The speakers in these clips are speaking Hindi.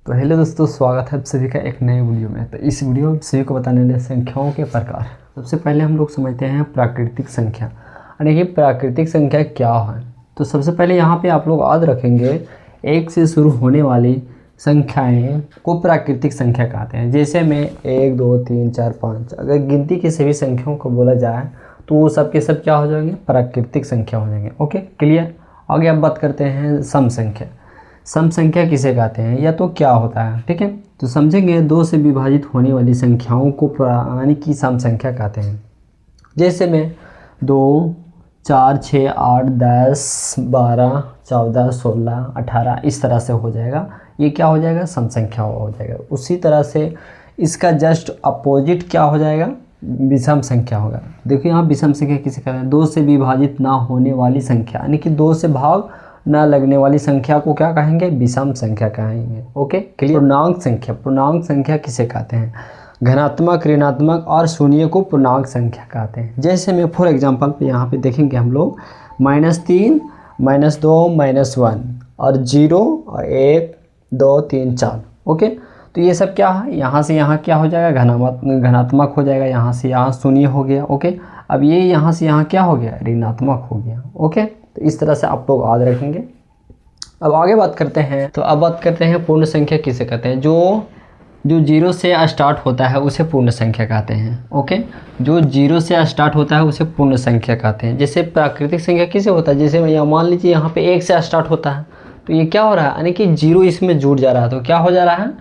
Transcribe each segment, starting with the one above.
तो हेलो दोस्तों, स्वागत है आप सभी का एक नए वीडियो में। तो इस वीडियो में सभी को बताने वाले संख्याओं के प्रकार। सबसे पहले हम लोग समझते हैं प्राकृतिक संख्या। यानी कि प्राकृतिक संख्या क्या है। तो सबसे पहले यहाँ पे आप लोग याद रखेंगे, एक से शुरू होने वाली संख्याएं को प्राकृतिक संख्या कहते हैं। जैसे में 1 2 3 4 5, अगर गिनती की सभी संख्याओं को बोला जाए तो वो सब के सब क्या हो जाएंगे, प्राकृतिक संख्या हो जाएंगे। Okay, clear. आगे अब बात करते हैं सम संख्या। सम संख्या किसे कहते हैं या तो क्या होता है, ठीक है। तो समझेंगे, 2 से विभाजित होने वाली संख्याओं को यानी कि सम संख्या कहते हैं। जैसे में 2 4 6 8 10 12 14 16 18 इस तरह से हो जाएगा। ये क्या हो जाएगा, सम संख्या हो जाएगा। उसी तरह से इसका जस्ट अपोजिट क्या हो जाएगा, विषम संख्या होगा। देखिए यहाँ विषम संख्या किसे कहते हैं, 2 से विभाजित ना होने वाली संख्या, यानी कि 2 से भाग ना लगने वाली संख्या को क्या कहेंगे, विषम संख्या कहेंगे। Okay, clear. पूर्णांक संख्या। पूर्णांक संख्या किसे कहते हैं, धनात्मक, ऋणात्मक और शून्य को पूर्णांक संख्या कहते हैं। जैसे में फॉर एग्जांपल पे यहाँ पे देखेंगे हम लोग -3 -2 -1 और 0 और 1 2 3 4। ओके, तो ये सब क्या है, यहाँ से यहाँ क्या हो जाएगा, धनात्मक हो जाएगा। यहाँ से यहाँ शून्य हो गया। ओके, अब ये यहाँ से यहाँ क्या हो गया, ऋणात्मक हो गया। ओके, तो इस तरह से आप लोग याद रखेंगे। अब आगे बात करते हैं। तो अब बात करते हैं पूर्ण संख्या किसे कहते हैं। जो 0 से स्टार्ट होता है उसे पूर्ण संख्या कहते हैं। ओके, जो 0 से स्टार्ट होता है उसे पूर्ण संख्या कहते हैं। जैसे प्राकृतिक संख्या किसे होता है, जैसे यहाँ मान लीजिए यहाँ पे 1 से स्टार्ट होता है, तो ये क्या हो रहा है, यानी कि 0 इसमें जुड़ जा रहा है। तो क्या हो जा रहा है,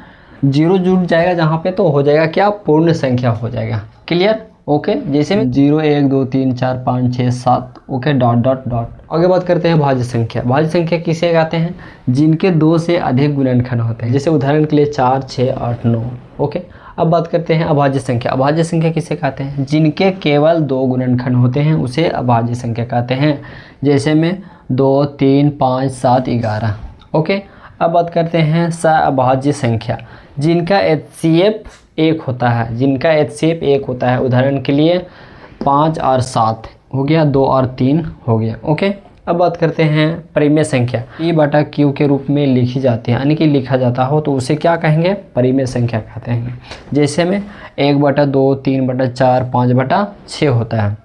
0 जुड़ जाएगा जहाँ पे, तो हो जाएगा क्या, पूर्ण संख्या हो जाएगा। क्लियर। ओके, जैसे में 0 1 2 3 4 5 6 7। Okay, dot dot dot. आगे बात करते हैं भाज्य संख्या। भाज्य संख्या किसे कहते हैं, जिनके 2 से अधिक गुणनखंड होते हैं। जैसे उदाहरण के लिए 4 6 8 9। ओके, अब बात करते हैं अभाज्य संख्या। अभाज्य संख्या किसे कहते हैं, जिनके केवल 2 गुणनखंड होते हैं उसे अभाज्य संख्या कहते हैं। जैसे में 2 3 5 7 11। ओके, अब बात करते हैं सअभाज्य संख्या, जिनका HCF 1 होता है। जिनका HCF 1 होता है, उदाहरण के लिए 5 और 7 हो गया, 2 और 3 हो गया। ओके, अब बात करते हैं परिमेय संख्या। P/Q के रूप में लिखी जाती है, यानी कि लिखा जाता हो तो उसे क्या कहेंगे, परिमेय संख्या कहते हैं। जैसे में 1/2 3/4 5/6 होता है।